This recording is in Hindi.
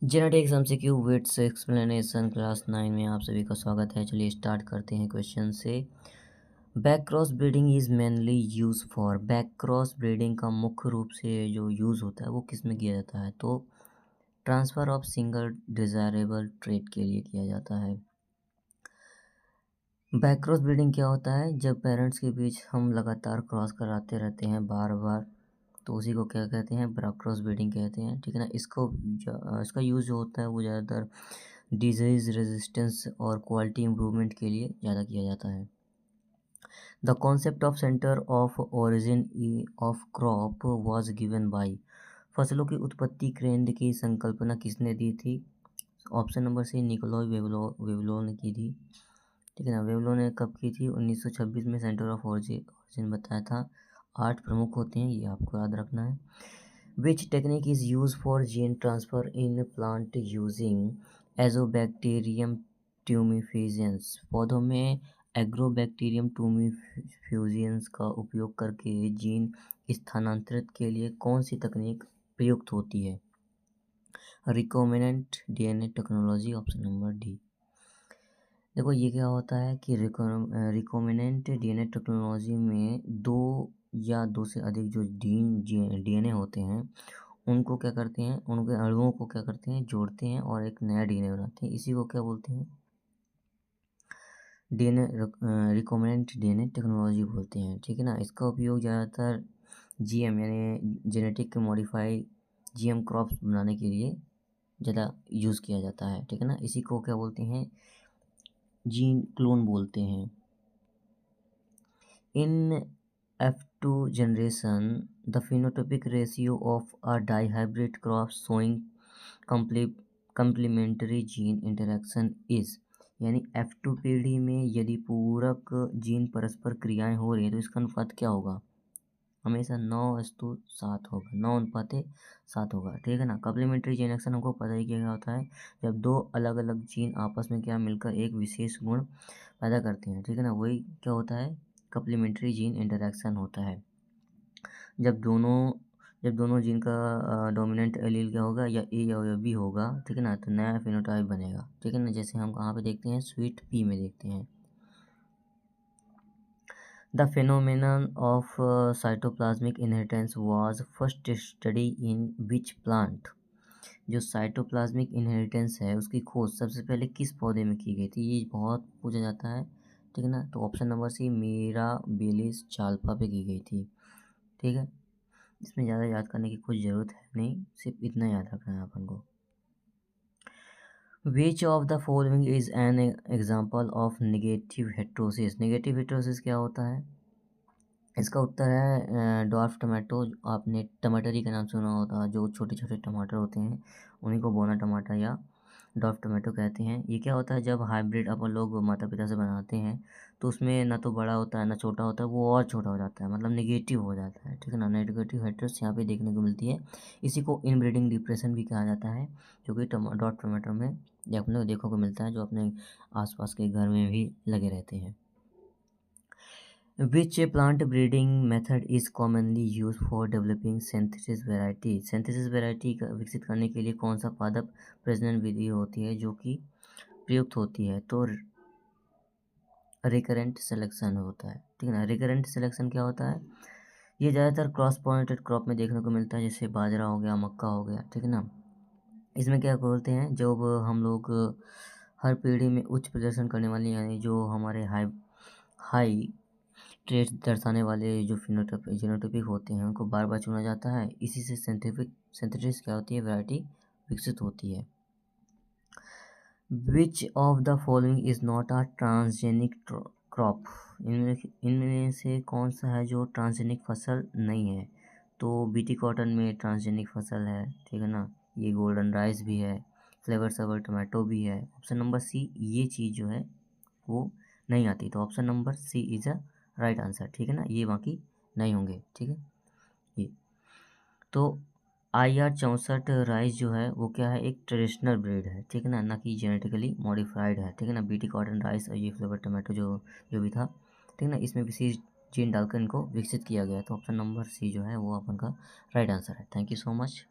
जेनेटिक्स एमसीक्यू विड्स एक्सप्लेनेशन क्लास 9 में आप सभी का स्वागत है। चलिए स्टार्ट करते हैं क्वेश्चन से। Back cross breeding is mainly use for. Back cross breeding का मुख्य रूप से जो यूज़ होता है वो किस में किया जाता है? तो transfer of single desirable trait के लिए किया जाता है। बैक क्रॉस ब्रीडिंग क्या होता है? जब पेरेंट्स के बीच हम लगातार क्रॉस कराते रहते हैं बार बार, तो उसी को क्या कहते हैं? बैक क्रॉस ब्रीडिंग कहते हैं, ठीक है ना। इसका यूज़ जो होता है वो ज़्यादातर डिजीज़ रेजिस्टेंस और क्वालिटी इम्प्रूवमेंट के लिए ज़्यादा किया जाता है। The concept of centre of origin of crop was given by. फसलों की उत्पत्ति केंद्र की संकल्पना किसने दी थी? ऑप्शन नंबर सी निकोलाई वेवलो ने की थी, ठीक है ना। वेवलो ने कब की थी? 1926 में सेंटर ऑफ ओरिजिन बताया था। 8 प्रमुख होते हैं, ये आपको याद रखना है। Which technique is use for gene transfer in plant using agrobacterium tumefaciens. पौधों में एग्रोबैक्टीरियम ट्यूमिफिजेंस का उपयोग करके जीन स्थानांतरित के लिए कौन सी तकनीक प्रयुक्त होती है? Recombinant DNA technology, option number D. देखो ये क्या होता है कि रिकॉम्बिनेंट डीएनए टेक्नोलॉजी में दो या दो से अधिक जो डीएनए होते हैं उनको क्या करते हैं, उनके अणुओं को क्या करते हैं, जोड़ते हैं और एक नया डीएनए बनाते हैं। इसी को क्या बोलते हैं? डीएनए रिकॉम्बिनेंट डीएनए टेक्नोलॉजी बोलते हैं, ठीक है ना। इसका उपयोग ज़्यादातर जीएम यानी जेनेटिक मॉडिफाई जीएम क्रॉप्स बनाने के लिए ज़्यादा यूज़ किया जाता है, ठीक है ना। इसी को क्या बोलते हैं? जीन क्लोन बोलते हैं। In F2 generation, the phenotypic ratio of a dihybrid crop showing complementary gene interaction is, यानी F2 पीढ़ी में यदि पूरक जीन परस्पर क्रियाएं हो रही हैं तो इसका अनुपात क्या होगा? हमेशा 9:7 होगा, 9:7 होगा, ठीक है ना। कम्प्लीमेंट्री जीन एक्शन हमको पता ही क्या होता है, जब दो अलग अलग जीन आपस में क्या मिलकर एक विशेष गुण पैदा करते हैं, ठीक है ना, वही क्या होता है? कम्प्लीमेंट्री जीन इंटरेक्शन होता है। जब दोनों जीन का डोमिनेंट एलील क्या होगा, या ए या बी होगा, ठीक है ना, तो नया फिनोटाइप बनेगा, ठीक है ना। जैसे हम कहाँ पे देखते हैं? स्वीट पी में देखते हैं। The phenomenon of cytoplasmic inheritance was first studied in which plant? जो साइटोप्लाज्मिक इनहेरिटेंस है उसकी खोज सबसे पहले किस पौधे में की गई थी? ये बहुत पूछा जाता है, ठीक है ना। तो ऑप्शन नंबर सी मिराबिलिस चाल्पा पे की गई थी, ठीक है। इसमें ज़्यादा याद करने की कुछ ज़रूरत है नहीं, सिर्फ इतना याद रखना है अपन को। Which of the following is an example of negative heterosis? Negative heterosis क्या होता है? इसका उत्तर है डॉर्फ टमाटो। आपने टमाटरी का नाम सुना होता, जो छोटे छोटे टमाटर होते हैं उन्हीं को बोना टमाटर या डॉर्फ टमाटो कहते हैं। ये क्या होता है? जब हाइब्रिड अपन लोग माता पिता से बनाते हैं तो उसमें ना तो बड़ा होता है ना छोटा होता है, वो और छोटा हो जाता है, मतलब नेगेटिव हो जाता है, ठीक है ना। नेगेटिव हेट्रोस यहाँ पे देखने को मिलती है। इसी को इनब्रीडिंग डिप्रेशन भी कहा जाता है, जो कि डॉट टमाटर में अपने को देखने को मिलता है, जो अपने आसपास के घर में भी लगे रहते हैं। Which plant breeding method is commonly used for developing synthesis variety? Synthesis variety विकसित करने के लिए कौन सा पादप प्रजनन विधि होती है जो कि प्रयुक्त होती है? तो रिकरेंट सिलेक्शन होता है, ठीक है ना। रिकरेंट सिलेक्शन क्या होता है? ये ज़्यादातर क्रॉस पॉलिनेटेड क्रॉप में देखने को मिलता है, जैसे बाजरा हो गया, मक्का हो गया, ठीक है ना। इसमें क्या बोलते हैं, जब हम लोग हर पीढ़ी में उच्च प्रदर्शन करने वाली, यानी जो हमारे हाई ट्रेड्स दर्शाने वाले जो जीनोटाइपिक होते हैं उनको बार बार चुना जाता है। इसी से सिंथेसिस क्या होती है? वैरायटी विकसित होती है। Which of the following is not a transgenic crop? इनमें से कौन सा है जो ट्रांसजेनिक फसल नहीं है? तो बीटी कॉटन में ट्रांसजेनिक फसल है, ठीक है ना। ये गोल्डन राइस भी है, फ्लेवर सवर टमाटो भी है। ऑप्शन नंबर सी ये चीज़ जो है वो नहीं आती, तो option number C is a right answer, ठीक है ना। ये बाकी नहीं होंगे, ठीक है। ये तो IR64 राइस जो है वो क्या है? एक ट्रेडिशनल ब्रीड है, ठीक है ना, ना कि जेनेटिकली मॉडिफाइड है, ठीक है ना। बीटी कॉटन राइस और ये फ्लेवर टमाटो जो भी था, ठीक है ना, इसमें विशेष जीन डालकर इनको विकसित किया गया। तो ऑप्शन नंबर सी जो है वो अपन का राइट आंसर है। Thank you so much.